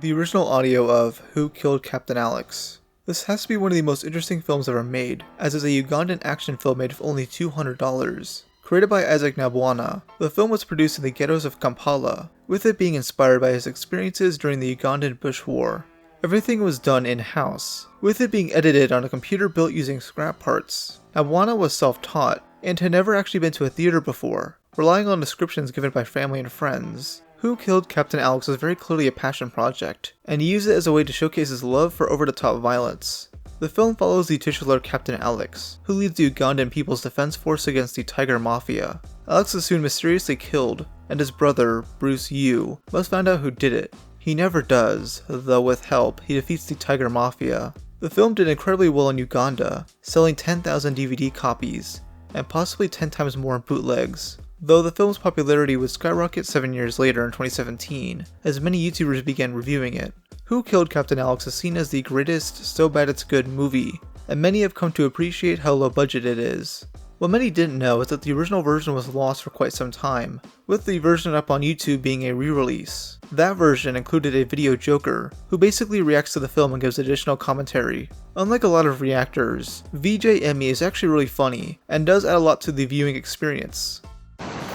the original audio of Who Killed Captain Alex. This has to be one of the most interesting films ever made, as it's a Ugandan action film made for only $200. Created by Isaac Nabwana, the film was produced in the ghettos of Kampala, with it being inspired by his experiences during the Ugandan Bush War. Everything was done in-house, with it being edited on a computer built using scrap parts. Nabwana was self-taught, and had never actually been to a theater before, relying on descriptions given by family and friends. Who Killed Captain Alex was very clearly a passion project, and he used it as a way to showcase his love for over-the-top violence. The film follows the titular Captain Alex, who leads the Ugandan People's Defense Force against the Tiger Mafia. Alex is soon mysteriously killed, and his brother, Bruce Yu, must find out who did it. He never does, though with help, he defeats the Tiger Mafia. The film did incredibly well in Uganda, selling 10,000 DVD copies, and possibly 10 times more in bootlegs. Though the film's popularity would skyrocket 7 years later in 2017, as many YouTubers began reviewing it. Who Killed Captain Alex is seen as the greatest so bad it's good movie, and many have come to appreciate how low budget it is. What many didn't know is that the original version was lost for quite some time, with the version up on YouTube being a re-release. That version included a video joker, who basically reacts to the film and gives additional commentary. Unlike a lot of reactors, VJ Emmy is actually really funny, and does add a lot to the viewing experience.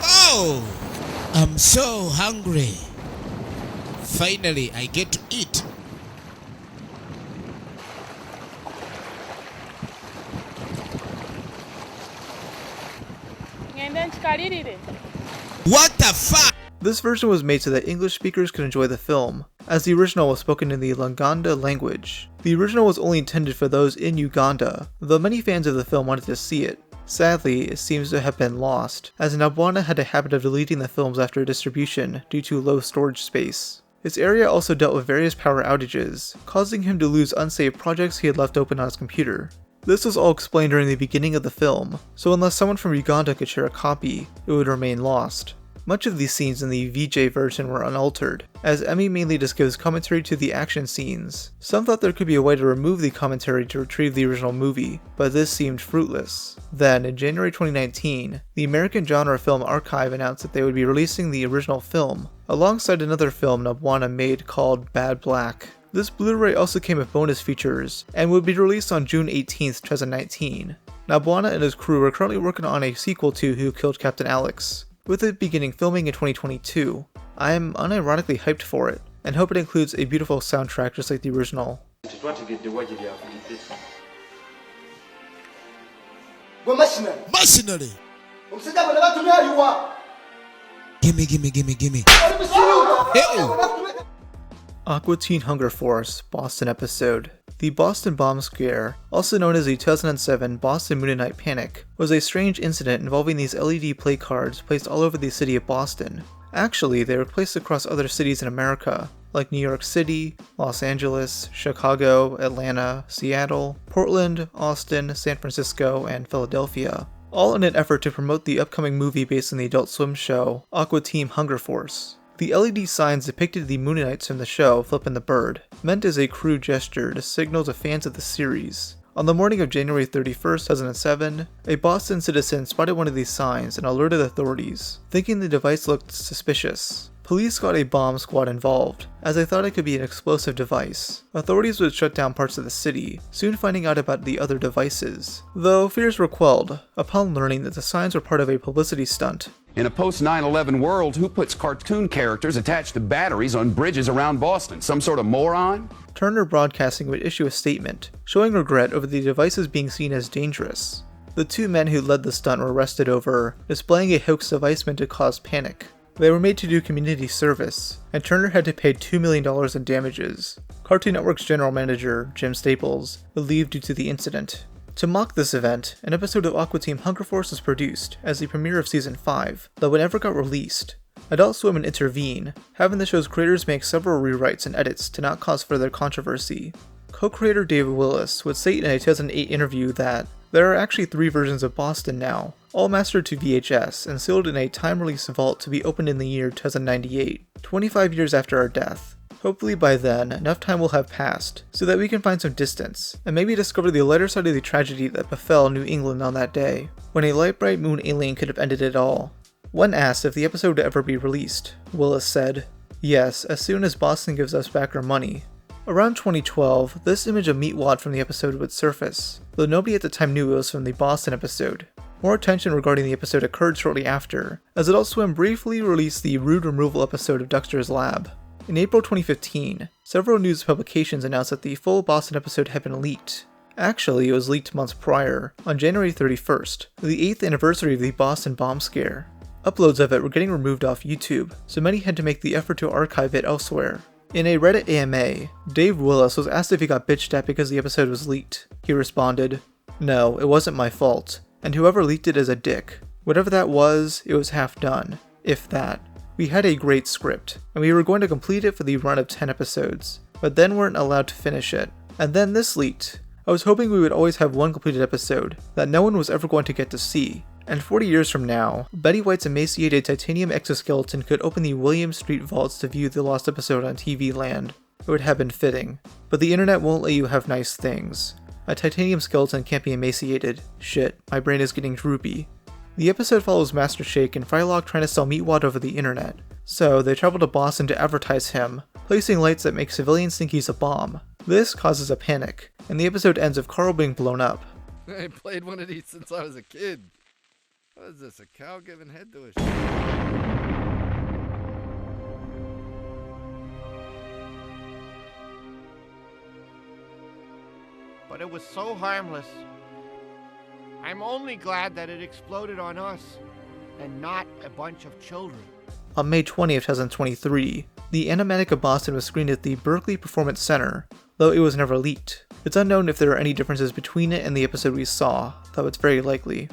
Oh, I'm so hungry. Finally, I get to eat. What the fuck? This version was made so that English speakers could enjoy the film, as the original was spoken in the Luganda language. The original was only intended for those in Uganda, though many fans of the film wanted to see it. Sadly, it seems to have been lost, as Nabwana had a habit of deleting the films after distribution due to low storage space. His area also dealt with various power outages, causing him to lose unsaved projects he had left open on his computer. This was all explained during the beginning of the film, so unless someone from Uganda could share a copy, it would remain lost. Much of these scenes in the VJ version were unaltered, as Emmy mainly just gives commentary to the action scenes. Some thought there could be a way to remove the commentary to retrieve the original movie, but this seemed fruitless. Then, in January 2019, the American Genre Film Archive announced that they would be releasing the original film, alongside another film Nabwana made called Bad Black. This Blu-ray also came with bonus features, and would be released on June 18, 2019. Nabwana and his crew are currently working on a sequel to Who Killed Captain Alex, with it beginning filming in 2022. I am unironically hyped for it, and hope it includes a beautiful soundtrack just like the original. Machinery. Gimme. Hey. Aqua Teen Hunger Force Boston episode. The Boston bomb scare, also known as the 2007 Boston Moon and Night Panic, was a strange incident involving these LED play cards placed all over the city of Boston. Actually, they were placed across other cities in America, like New York City, Los Angeles, Chicago, Atlanta, Seattle, Portland, Austin, San Francisco, and Philadelphia, all in an effort to promote the upcoming movie based on the Adult Swim show, Aqua Teen Hunger Force. The LED signs depicted the Moonanites from the show flipping the bird, meant as a crude gesture to signal to fans of the series. On the morning of January 31st, 2007, a Boston citizen spotted one of these signs and alerted authorities, thinking the device looked suspicious. Police got a bomb squad involved, as they thought it could be an explosive device. Authorities would shut down parts of the city, soon finding out about the other devices, though fears were quelled upon learning that the signs were part of a publicity stunt. In a post-9/11 world, who puts cartoon characters attached to batteries on bridges around Boston? Some sort of moron? Turner Broadcasting would issue a statement, showing regret over the devices being seen as dangerous. The two men who led the stunt were arrested over displaying a hoax device meant to cause panic. They were made to do community service, and Turner had to pay $2 million in damages. Cartoon Network's general manager, Jim Staples, would leave due to the incident. To mock this event, an episode of Aqua Teen Hunger Force was produced as the premiere of Season 5, though it never got released. Adult Swim would intervene, having the show's creators make several rewrites and edits to not cause further controversy. Co-creator David Willis would state in a 2008 interview that there are actually 3 versions of Boston now, all mastered to VHS and sealed in a time-release vault to be opened in the year 2098, 25 years after our death. Hopefully by then, enough time will have passed, so that we can find some distance, and maybe discover the lighter side of the tragedy that befell New England on that day, when a light-bright moon alien could have ended it all. When asked if the episode would ever be released, Willis said, Yes, as soon as Boston gives us back our money. Around 2012, this image of Meatwad from the episode would surface, though nobody at the time knew it was from the Boston episode. More attention regarding the episode occurred shortly after, as Adult Swim briefly released the rude removal episode of Dexter's Lab. In April 2015, several news publications announced that the full Boston episode had been leaked. Actually, it was leaked months prior, on January 31st, the 8th anniversary of the Boston bomb scare. Uploads of it were getting removed off YouTube, so many had to make the effort to archive it elsewhere. In a Reddit AMA, Dave Willis was asked if he got bitched at because the episode was leaked. He responded, "No, it wasn't my fault, and whoever leaked it is a dick. Whatever that was, it was half done, if that. We had a great script, and we were going to complete it for the run of 10 episodes, but then weren't allowed to finish it. And then this leaked. I was hoping we would always have one completed episode that no one was ever going to get to see. And 40 years from now, Betty White's emaciated titanium exoskeleton could open the William Street vaults to view the lost episode on TV land. It would have been fitting. But the internet won't let you have nice things. A titanium skeleton can't be emaciated. Shit, my brain is getting droopy." The episode follows Master Shake and Frylock trying to sell Meatwad over the internet. So they travel to Boston to advertise him, placing lights that make civilians think he's a bomb. This causes a panic, and the episode ends with Carl being blown up. I played one of these since I was a kid. What is this, a cow giving head to a sheep? But it was so harmless. I'm only glad that it exploded on us, and not a bunch of children. On May 20th, 2023, the animatic of Boston was screened at the Berkeley Performance Center, though it was never leaked. It's unknown if there are any differences between it and the episode we saw, though it's very likely.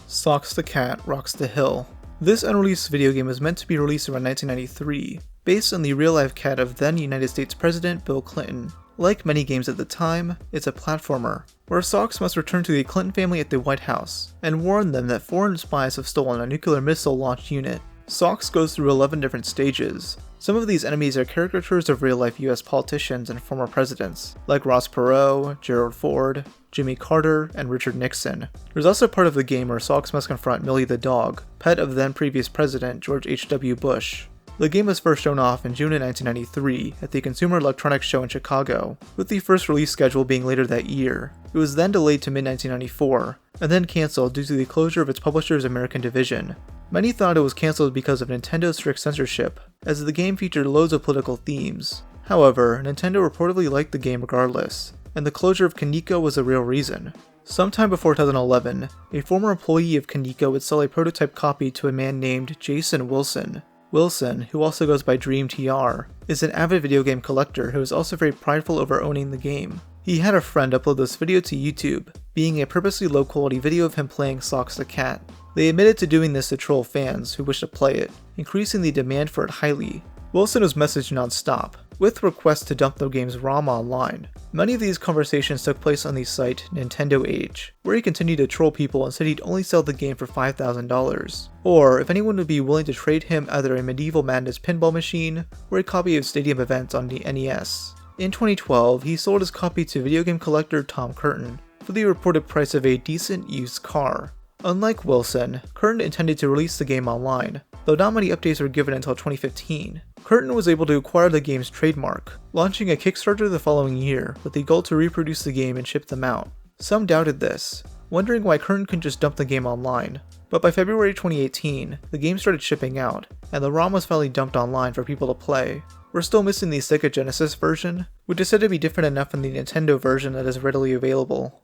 Socks the Cat Rocks the Hill. This unreleased video game was meant to be released around 1993, based on the real-life cat of then United States President Bill Clinton. Like many games at the time, it's a platformer, where Socks must return to the Clinton family at the White House, and warn them that foreign spies have stolen a nuclear missile launch unit. Socks goes through 11 different stages. Some of these enemies are caricatures of real-life US politicians and former presidents, like Ross Perot, Gerald Ford, Jimmy Carter, and Richard Nixon. There's also part of the game where Socks must confront Millie the dog, pet of then-previous President George H.W. Bush. The game was first shown off in June of 1993 at the Consumer Electronics Show in Chicago, with the first release schedule being later that year. It was then delayed to mid-1994, and then cancelled due to the closure of its publisher's American division. Many thought it was cancelled because of Nintendo's strict censorship, as the game featured loads of political themes. However, Nintendo reportedly liked the game regardless, and the closure of Kaneko was the real reason. Sometime before 2011, a former employee of Kaneko would sell a prototype copy to a man named Jason Wilson. Wilson, who also goes by Dream TR, is an avid video game collector who is also very prideful over owning the game. He had a friend upload this video to YouTube, being a purposely low quality video of him playing Socks the Cat. They admitted to doing this to troll fans who wished to play it, increasing the demand for it highly. Wilson was messaged non-stop, with requests to dump the game's ROM online. Many of these conversations took place on the site Nintendo Age, where he continued to troll people and said he'd only sell the game for $5,000, or if anyone would be willing to trade him either a Medieval Madness pinball machine or a copy of Stadium Events on the NES. In 2012, he sold his copy to video game collector Tom Curtin for the reported price of a decent used car. Unlike Wilson, Curtin intended to release the game online, though not many updates were given until 2015. Curtin was able to acquire the game's trademark, launching a Kickstarter the following year with the goal to reproduce the game and ship them out. Some doubted this, wondering why Curtin couldn't just dump the game online, but by February 2018, the game started shipping out, and the ROM was finally dumped online for people to play. We're still missing the Sega Genesis version, which is said to be different enough from the Nintendo version that is readily available.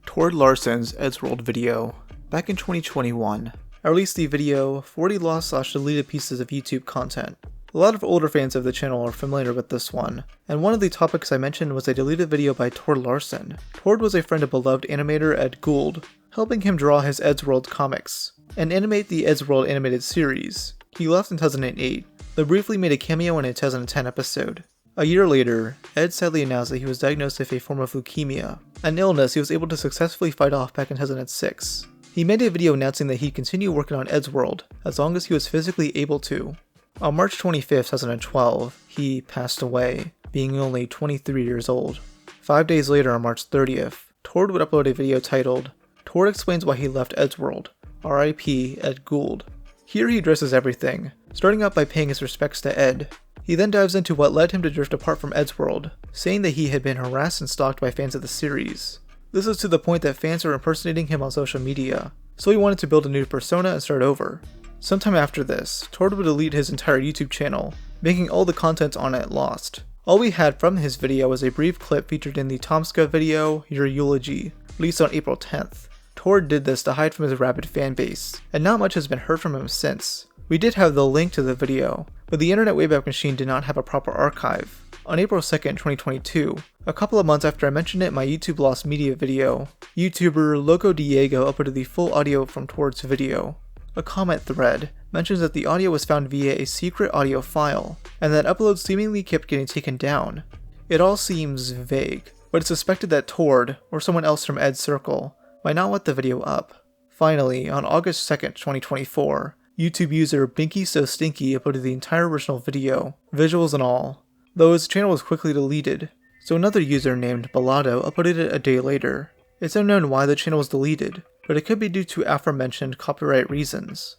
Toward Larsson's Eddsworld video. Back in 2021, I released the video 40 lost/deleted pieces of YouTube content. A lot of older fans of the channel are familiar with this one, and one of the topics I mentioned was a deleted video by Tord Larsson. Tord was a friend of beloved animator Ed Gould, helping him draw his Eddsworld comics, and animate the Eddsworld animated series. He left in 2008, though briefly made a cameo in a 2010 episode. A year later, Ed sadly announced that he was diagnosed with a form of leukemia, an illness he was able to successfully fight off back in 2006. He made a video announcing that he'd continue working on Eddsworld as long as he was physically able to. On March 25, 2012, he passed away, being only 23 years old. 5 days later, on March 30th, Tord would upload a video titled, "Tord explains why he left Eddsworld, RIP Ed Gould." Here he addresses everything, starting out by paying his respects to Ed. He then dives into what led him to drift apart from Eddsworld, saying that he had been harassed and stalked by fans of the series. This is to the point that fans are impersonating him on social media, so he wanted to build a new persona and start over. Sometime after this, Tord would delete his entire YouTube channel, making all the content on it lost. All we had from his video was a brief clip featured in the Tomska video, Your Eulogy, released on April 10th. Tord did this to hide from his rabid fanbase, and not much has been heard from him since. We did have the link to the video, but the Internet Wayback Machine did not have a proper archive. On April 2nd, 2022, a couple of months after I mentioned it in my YouTube Lost Media video, YouTuber Loco Diego uploaded the full audio from Tord's video. A comment thread mentions that the audio was found via a secret audio file, and that uploads seemingly kept getting taken down. It all seems vague, but it's suspected that Tord, or someone else from Ed's circle, might not want the video up. Finally, on August 2nd, 2024, YouTube user Binky So Stinky uploaded the entire original video, visuals and all, though his channel was quickly deleted, so another user named Balado uploaded it a day later. It's unknown why the channel was deleted, but it could be due to aforementioned copyright reasons.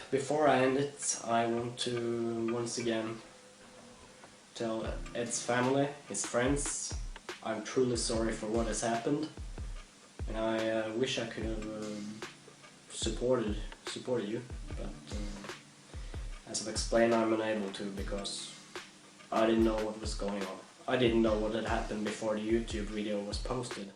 Before I end it, I want to once again tell Ed's family, his friends, I'm truly sorry for what has happened, and I wish I could have supported you, but as I've explained, I'm unable to because I didn't know what was going on. I didn't know what had happened before the YouTube video was posted.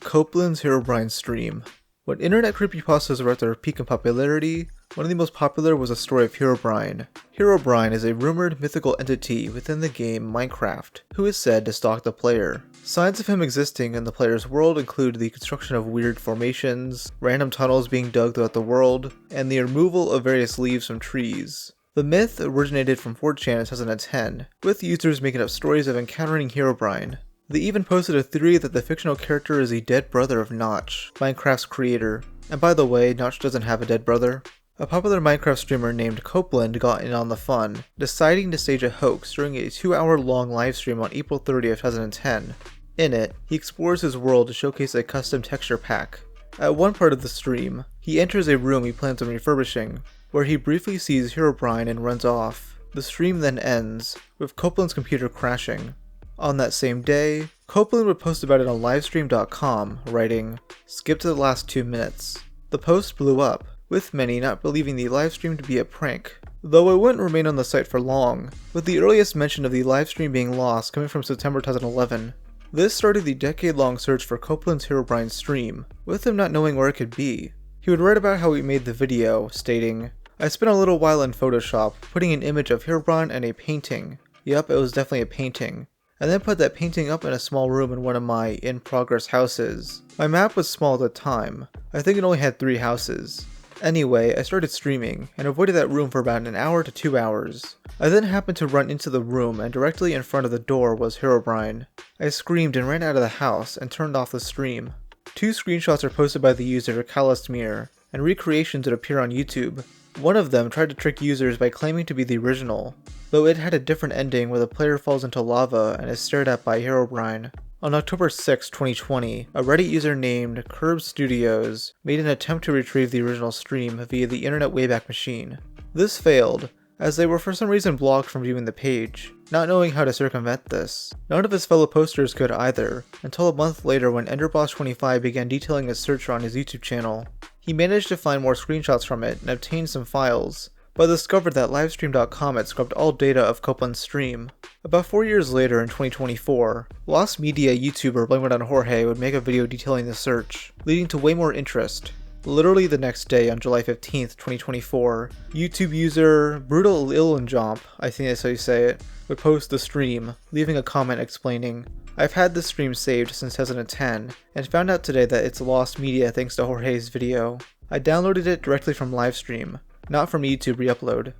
Copeland's Herobrine stream. When internet creepypastas were at their peak in popularity, one of the most popular was the story of Herobrine. Herobrine is a rumored mythical entity within the game Minecraft, who is said to stalk the player. Signs of him existing in the player's world include the construction of weird formations, random tunnels being dug throughout the world, and the removal of various leaves from trees. The myth originated from 4chan in 2010, with users making up stories of encountering Herobrine. They even posted a theory that the fictional character is the dead brother of Notch, Minecraft's creator. And by the way, Notch doesn't have a dead brother. A popular Minecraft streamer named Copeland got in on the fun, deciding to stage a hoax during a 2-hour-long livestream on April 30th, 2010. In it, he explores his world to showcase a custom texture pack. At one part of the stream, he enters a room he plans on refurbishing, where he briefly sees Herobrine and runs off. The stream then ends, with Copeland's computer crashing. On that same day, Copeland would post about it on livestream.com, writing, "Skip to the last 2 minutes." The post blew up, with many not believing the livestream to be a prank, though it wouldn't remain on the site for long, with the earliest mention of the livestream being lost coming from September 2011. This started the decade-long search for Copeland's Herobrine stream, with him not knowing where it could be. He would write about how he made the video, stating, "I spent a little while in Photoshop, putting an image of Herobrine and a painting. Yup, it was definitely a painting. And then put that painting up in a small room in one of my in-progress houses. My map was small at the time. I think it only had 3 houses. Anyway, I started streaming, and avoided that room for about an hour to 2 hours. I then happened to run into the room, and directly in front of the door was Herobrine. I screamed and ran out of the house, and turned off the stream. 2 screenshots are posted by the user Kalasmir, and recreations that appear on YouTube. One of them tried to trick users by claiming to be the original, though it had a different ending where the player falls into lava and is stared at by Herobrine. On October 6, 2020, a Reddit user named Curb Studios made an attempt to retrieve the original stream via the Internet Wayback Machine. This failed, as they were for some reason blocked from viewing the page. Not knowing how to circumvent this, none of his fellow posters could either, until a month later when EnderBoss25 began detailing his search on his YouTube channel. He managed to find more screenshots from it and obtained some files, but discovered that livestream.com had scrubbed all data of Copeland's stream. About 4 years later in 2024, Lost Media YouTuber Blame It on Jorge would make a video detailing the search, leading to way more interest. Literally the next day on July 15th, 2024, YouTube user Brutal Illenjomp, I think that's how you say it, would post the stream, leaving a comment explaining, "I've had this stream saved since 2010, and found out today that it's lost media thanks to Jorge's video. I downloaded it directly from Livestream, not from YouTube re-upload."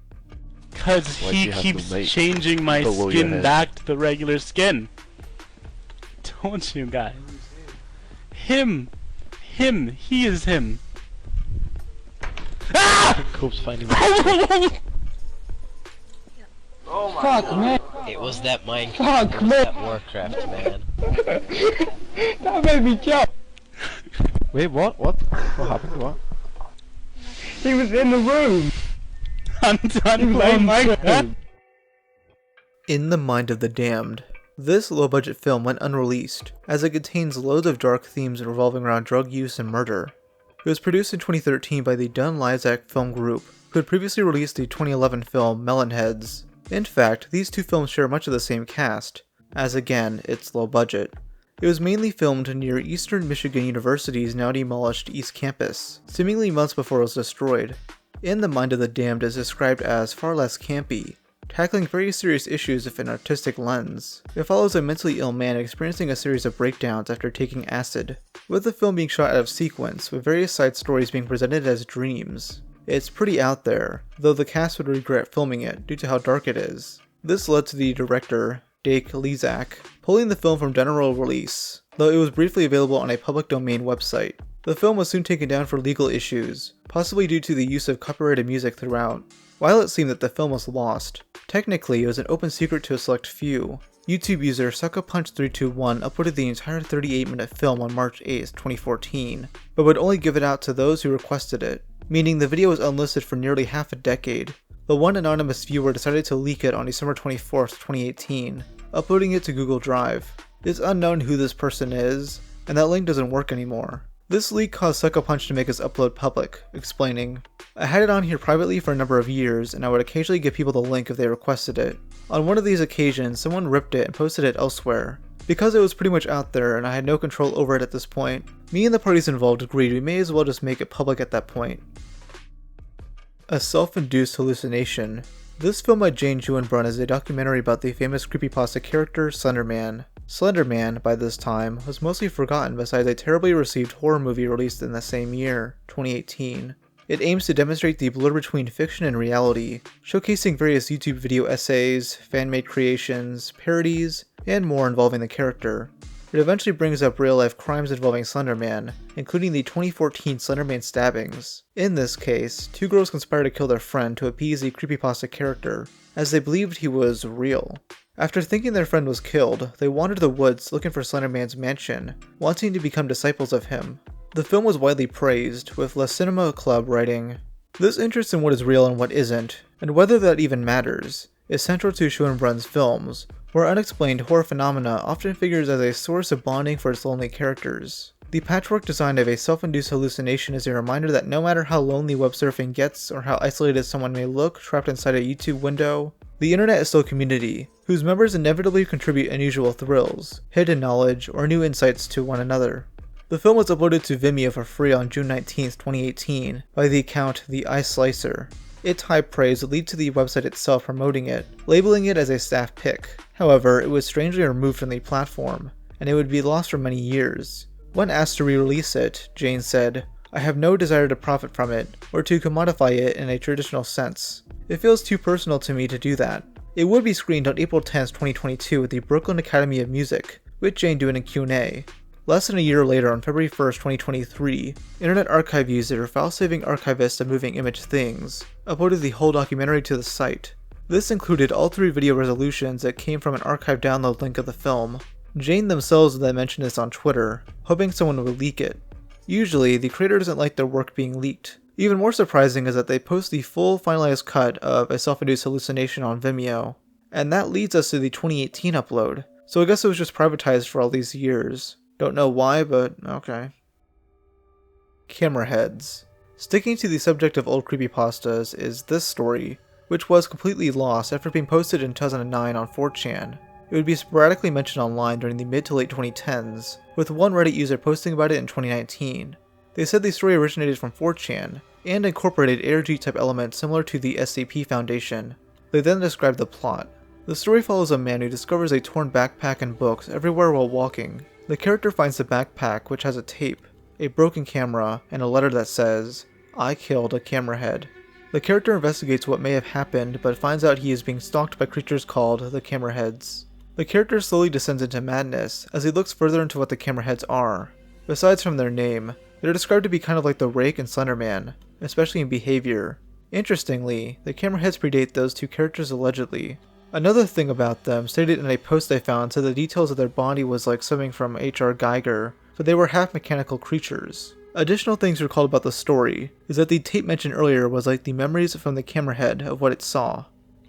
Cause he keeps changing my skin back to the regular skin. Don't you guys? Him, he is him. Ah! Cope's finding me. Oh my Fuck, God. Man. It was that Minecraft. Fuck, it was man. that Warcraft, man. That made me jump. Wait, what? What happened? What? He was in the room! I'm done playing Minecraft. In the Mind of the Damned. This low-budget film went unreleased, as it contains loads of dark themes revolving around drug use and murder. It was produced in 2013 by the Dunn-Lysak Film Group, who had previously released the 2011 film Melonheads. In fact, these two films share much of the same cast, as again, it's low budget. It was mainly filmed near Eastern Michigan University's now demolished East Campus, seemingly months before it was destroyed. In the Mind of the Damned is described as far less campy, tackling very serious issues with an artistic lens. It follows a mentally ill man experiencing a series of breakdowns after taking acid, with the film being shot out of sequence, with various side stories being presented as dreams. It's pretty out there, though the cast would regret filming it due to how dark it is. This led to the director, Dake Lezak, pulling the film from general release, though it was briefly available on a public domain website. The film was soon taken down for legal issues, possibly due to the use of copyrighted music throughout. While it seemed that the film was lost, technically it was an open secret to a select few. YouTube user SuckerPunch321 uploaded the entire 38-minute film on March 8, 2014, but would only give it out to those who requested it, meaning the video was unlisted for nearly half a decade. The one anonymous viewer decided to leak it on December 24, 2018, uploading it to Google Drive. It's unknown who this person is, and that link doesn't work anymore. This leak caused Sucker Punch to make his upload public, explaining, "I had it on here privately for a number of years, and I would occasionally give people the link if they requested it. On one of these occasions, someone ripped it and posted it elsewhere. Because it was pretty much out there and I had no control over it at this point, me and the parties involved agreed we may as well just make it public at that point." A Self-Induced Hallucination. This film by Jane Juenbrunn is a documentary about the famous creepypasta character Slenderman. Slenderman, by this time, was mostly forgotten besides a terribly received horror movie released in the same year, 2018. It aims to demonstrate the blur between fiction and reality, showcasing various YouTube video essays, fan-made creations, parodies, and more involving the character. It eventually brings up real-life crimes involving Slenderman, including the 2014 Slenderman stabbings. In this case, two girls conspire to kill their friend to appease the creepypasta character, as they believed he was real. After thinking their friend was killed, they wandered the woods looking for Slenderman's mansion, wanting to become disciples of him. The film was widely praised, with La Cinema Club writing, "This interest in what is real and what isn't, and whether that even matters, is central to Schoenbrun's films, where unexplained horror phenomena often figures as a source of bonding for its lonely characters. The patchwork design of a self-induced hallucination is a reminder that no matter how lonely web surfing gets or how isolated someone may look trapped inside a YouTube window, the internet is still a community, whose members inevitably contribute unusual thrills, hidden knowledge, or new insights to one another." The film was uploaded to Vimeo for free on June 19, 2018, by the account The Ice Slicer. Its high praise would lead to the website itself promoting it, labeling it as a staff pick. However, it was strangely removed from the platform, and it would be lost for many years. When asked to re-release it, Jane said, "I have no desire to profit from it, or to commodify it in a traditional sense. It feels too personal to me to do that." It would be screened on April 10, 2022 at the Brooklyn Academy of Music, with Jane doing a Q&A. Less than a year later, on February 1st, 2023, Internet Archive user file-saving archivist of Moving Image Things uploaded the whole documentary to the site. This included all 3 video resolutions that came from an archive download link of the film. Jane themselves then mentioned this on Twitter, hoping someone would leak it. Usually, the creator doesn't like their work being leaked. Even more surprising is that they post the full finalized cut of A Self-Induced Hallucination on Vimeo. And that leads us to the 2018 upload, so I guess it was just privatized for all these years. Don't know why, but okay. Cameraheads. Sticking to the subject of old creepypastas is this story, which was completely lost after being posted in 2009 on 4chan. It would be sporadically mentioned online during the mid to late 2010s, with one Reddit user posting about it in 2019. They said the story originated from 4chan, and incorporated ARG-type elements similar to the SCP Foundation. They then described the plot. The story follows a man who discovers a torn backpack and books everywhere while walking. The character finds the backpack, which has a tape, a broken camera, and a letter that says, "I killed a camerahead." The character investigates what may have happened, but finds out he is being stalked by creatures called the Cameraheads. The character slowly descends into madness as he looks further into what the Cameraheads are. Besides from their name, they're described to be kind of like the Rake and Slenderman, especially in behavior. Interestingly, the Cameraheads predate those two characters allegedly. Another thing about them, stated in a post I found, said the details of their body was like something from H.R. Geiger, but they were half-mechanical creatures. Additional things recalled about the story is that the tape mentioned earlier was like the memories from the camerahead of what it saw.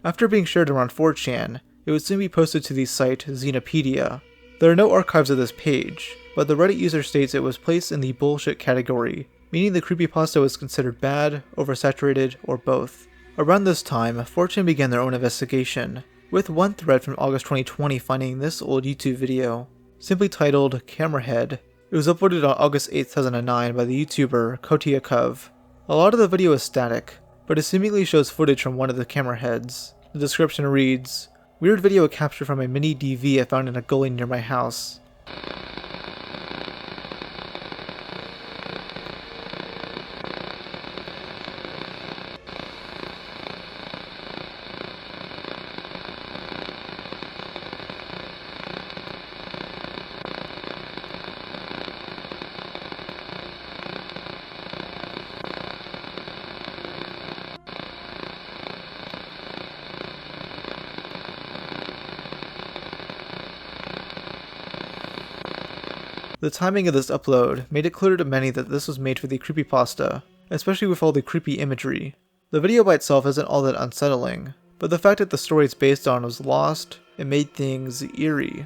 After being shared around 4chan, it would soon be posted to the site Xenopedia. There are no archives of this page, but the Reddit user states it was placed in the bullshit category, meaning the creepypasta was considered bad, oversaturated, or both. Around this time, 4chan began their own investigation, with one thread from August 2020 finding this old YouTube video, simply titled Camerahead. It was uploaded on August 8, 2009 by the YouTuber Kotiakov. A lot of the video is static, but it seemingly shows footage from one of the cameraheads. The description reads, "Weird video captured from a mini DV I found in a gully near my house." The timing of this upload made it clear to many that this was made for the creepypasta, especially with all the creepy imagery. The video by itself isn't all that unsettling, but the fact that the story it's based on was lost, it made things eerie.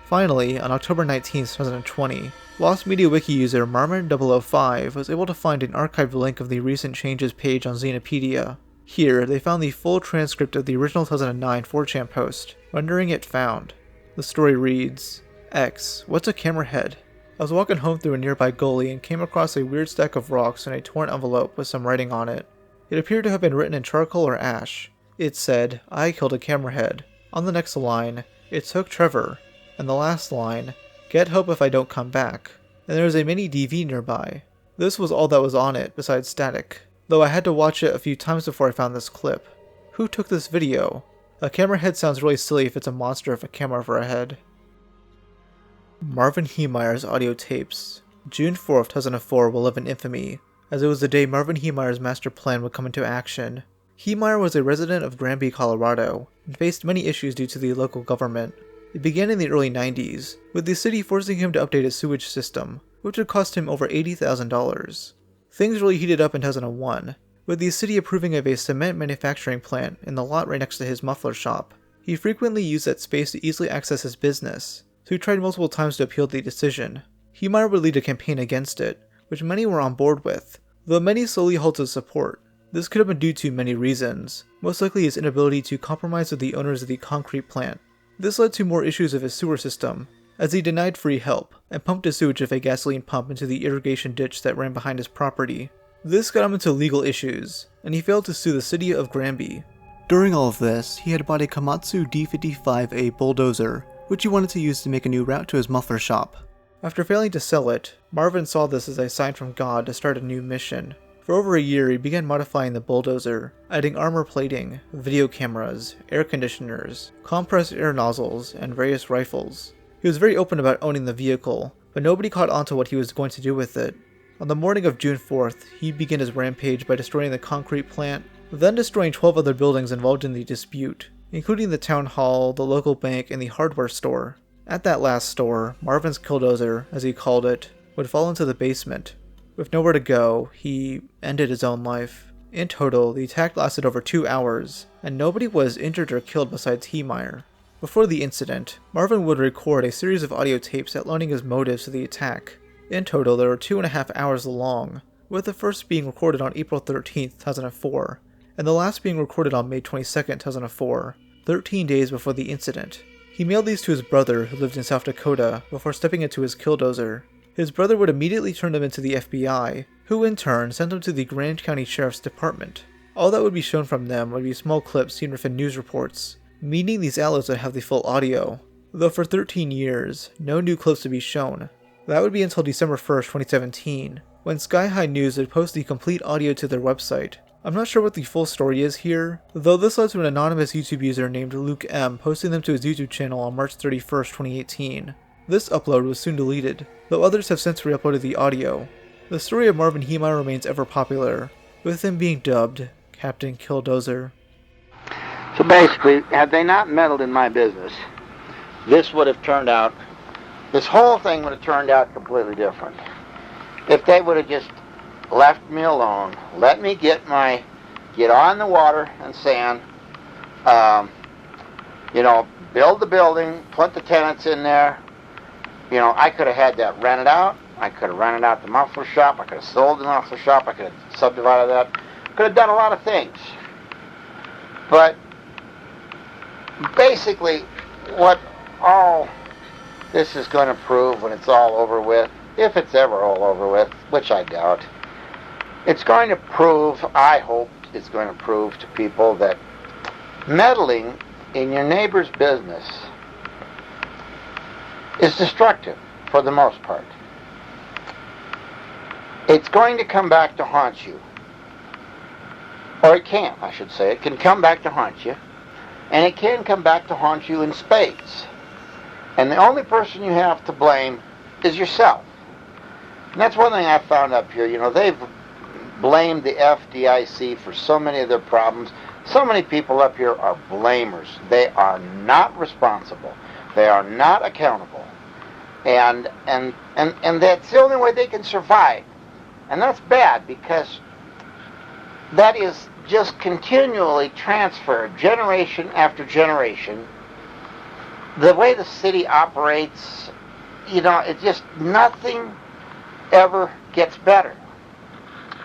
Finally, on October 19, 2020, Lost Media Wiki user Marvin 005 was able to find an archived link of the recent changes page on Xenopedia. Here, they found the full transcript of the original 2009 4chan post, rendering it found. The story reads, "X, what's a camerahead? I was walking home through a nearby gully and came across a weird stack of rocks and a torn envelope with some writing on it. It appeared to have been written in charcoal or ash. It said, 'I killed a camerahead.' On the next line, it took Trevor. And the last line, 'Get help if I don't come back.' And there was a mini DV nearby. This was all that was on it, besides static, though I had to watch it a few times before I found this clip. Who took this video? A camerahead sounds really silly if it's a monster with a camera for a head." Marvin Heemeyer's audio tapes. June 4, 2004 will live in infamy, as it was the day Marvin Heemeyer's master plan would come into action. Heemeyer was a resident of Granby, Colorado, and faced many issues due to the local government. It began in the early 90s, with the city forcing him to update his sewage system, which would cost him over $80,000. Things really heated up in 2001, with the city approving of a cement manufacturing plant in the lot right next to his muffler shop. He frequently used that space to easily access his business, so he tried multiple times to appeal the decision. Heemeyer would lead a campaign against it, which many were on board with, though many slowly halted support. This could have been due to many reasons, most likely his inability to compromise with the owners of the concrete plant. This led to more issues with his sewer system, as he denied free help, and pumped his sewage with a gasoline pump into the irrigation ditch that ran behind his property. This got him into legal issues, and he failed to sue the city of Granby. During all of this, he had bought a Komatsu D55A bulldozer, which he wanted to use to make a new route to his muffler shop. After failing to sell it, Marvin saw this as a sign from God to start a new mission. For over a year, he began modifying the bulldozer, adding armor plating, video cameras, air conditioners, compressed air nozzles, and various rifles. He was very open about owning the vehicle, but nobody caught on to what he was going to do with it. On the morning of June 4th, he began his rampage by destroying the concrete plant, then destroying 12 other buildings involved in the dispute, including the town hall, the local bank, and the hardware store. At that last store, Marvin's Killdozer, as he called it, would fall into the basement. With nowhere to go, he ended his own life. In total, the attack lasted over 2 hours, and nobody was injured or killed besides Heemeyer. Before the incident, Marvin would record a series of audio tapes outlining his motives for the attack. In total, they were 2.5 hours long, with the first being recorded on April 13, 2004, and the last being recorded on May 22, 2004, 13 days before the incident. He mailed these to his brother, who lived in South Dakota, before stepping into his Killdozer. His brother would immediately turn them into the FBI, who in turn sent them to the Grand County Sheriff's Department. All that would be shown from them would be small clips seen within news reports, meaning these outlets would have the full audio, though for 13 years, no new clips would be shown. That would be until December 1st, 2017, when Sky High News would post the complete audio to their website. I'm not sure what the full story is here, though this led to an anonymous YouTube user named Luke M posting them to his YouTube channel on March 31st, 2018. This upload was soon deleted, though others have since re-uploaded the audio. The story of Marvin Heemeyer remains ever popular, with him being dubbed Captain Killdozer. So basically, had they not meddled in my business, this whole thing would have turned out completely different. if they would have just left me alone, let me get on the water and sand, build the building, put the tenants in there. I could have had that rented out. I could have rented out the muffler shop. I could have sold the muffler shop. I could have subdivided that. Could have done a lot of things. But basically, what all this is going to prove when it's all over with, if it's ever all over with, which I doubt, it's going to prove, I hope it's going to prove to people that meddling in your neighbor's business is destructive for the most part. It's going to come back to haunt you. Or it can, I should say. It can come back to haunt you. And it can come back to haunt you in spades. And the only person you have to blame is yourself. And that's one thing I found up here. They've blamed the FDIC for so many of their problems. So many people up here are blamers. They are not responsible. They are not accountable. And that's the only way they can survive. And that's bad, because that is just continually transferred, generation after generation. The way the city operates, it's just nothing ever gets better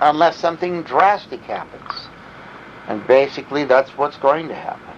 unless something drastic happens. And basically that's what's going to happen.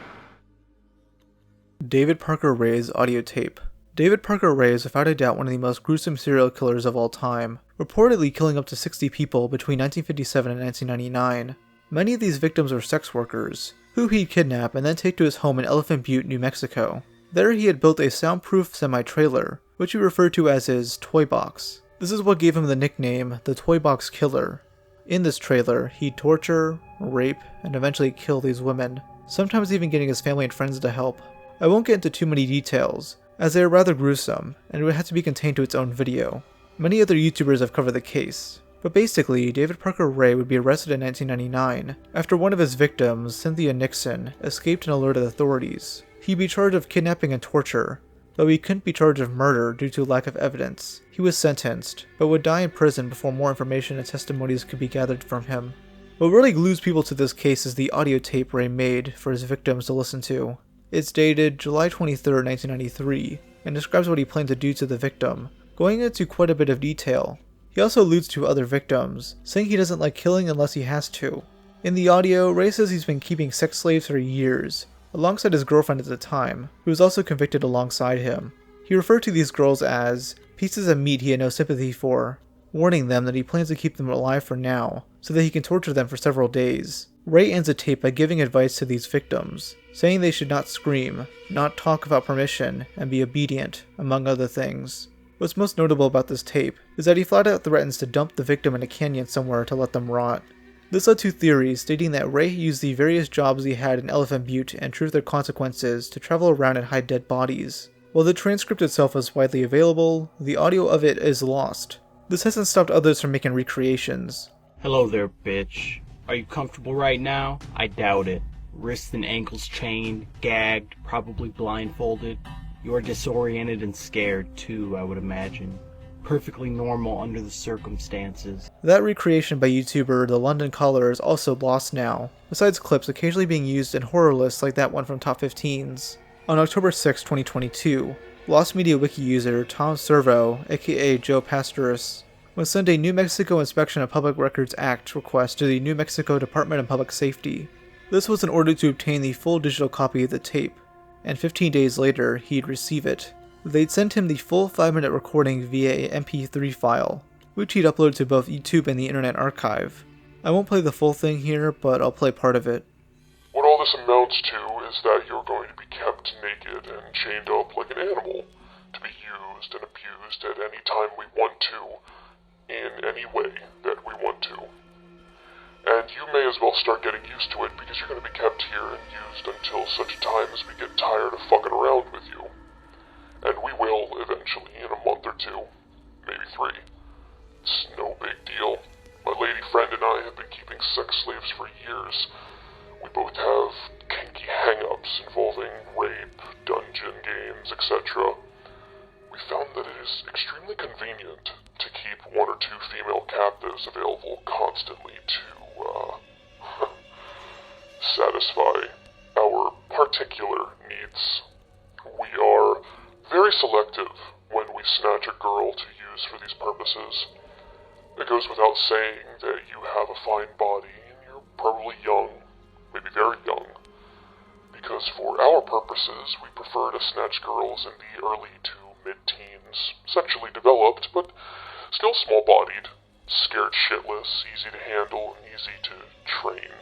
David Parker Ray's audio tape. David Parker Ray is without a doubt one of the most gruesome serial killers of all time, reportedly killing up to 60 people between 1957 and 1999. Many of these victims were sex workers, who he'd kidnap and then take to his home in Elephant Butte, New Mexico. There he had built a soundproof semi-trailer, which he referred to as his toy box. This is what gave him the nickname, the Toy Box Killer. In this trailer, he'd torture, rape, and eventually kill these women, sometimes even getting his family and friends to help. I won't get into too many details, as they are rather gruesome, and it would have to be contained to its own video. Many other YouTubers have covered the case, but basically, David Parker Ray would be arrested in 1999 after one of his victims, Cynthia Nixon, escaped and alerted authorities. He'd be charged of kidnapping and torture, though he couldn't be charged of murder due to lack of evidence. He was sentenced, but would die in prison before more information and testimonies could be gathered from him. What really glues people to this case is the audio tape Ray made for his victims to listen to. It's dated July 23, 1993, and describes what he planned to do to the victim, going into quite a bit of detail. He also alludes to other victims, saying he doesn't like killing unless he has to. In the audio, Ray says he's been keeping sex slaves for years, alongside his girlfriend at the time, who was also convicted alongside him. He referred to these girls as pieces of meat he had no sympathy for, warning them that he plans to keep them alive for now, so that he can torture them for several days. Ray ends the tape by giving advice to these victims, saying they should not scream, not talk without permission, and be obedient, among other things. What's most notable about this tape is that he flat out threatens to dump the victim in a canyon somewhere to let them rot. This led to theories stating that Ray used the various jobs he had in Elephant Butte and Truth or Consequences to travel around and hide dead bodies. While the transcript itself is widely available, the audio of it is lost. This hasn't stopped others from making recreations. Hello there, bitch. Are you comfortable right now? I doubt it. Wrists and ankles chained, gagged, probably blindfolded. You're disoriented and scared too, I would imagine. Perfectly normal under the circumstances. That recreation by YouTuber The London Caller is also lost now, besides clips occasionally being used in horror lists like that one from Top 15s. On October 6, 2022, Lost Media Wiki user Tom Servo, aka Joe Pastoris, was sent a New Mexico Inspection of Public Records Act request to the New Mexico Department of Public Safety. This was in order to obtain the full digital copy of the tape, and 15 days later, he'd receive it. They'd sent him the full 5-minute recording via a MP3 file, which he'd upload to both YouTube and the Internet Archive. I won't play the full thing here, but I'll play part of it. What all this amounts to is that you're going to be kept naked and chained up like an animal, to be used and abused at any time we want to, in any way that we want to. And you may as well start getting used to it, because you're going to be kept here and used until such time as we get tired of fucking around with you. And we will, eventually, in a month or 2, maybe 3. It's no big deal. My lady friend and I have been keeping sex slaves for years. We both have kinky hang-ups involving rape, dungeon games, etc. We we found that it is extremely convenient to keep 1 or 2 female captives available constantly to, satisfy our particular needs. We are very selective when we snatch a girl to use for these purposes. It goes without saying that you have a fine body and you're probably young, maybe very young, because for our purposes we prefer to snatch girls in the early to mid-teens, sexually developed, but still small-bodied, scared shitless, easy to handle, and easy to train.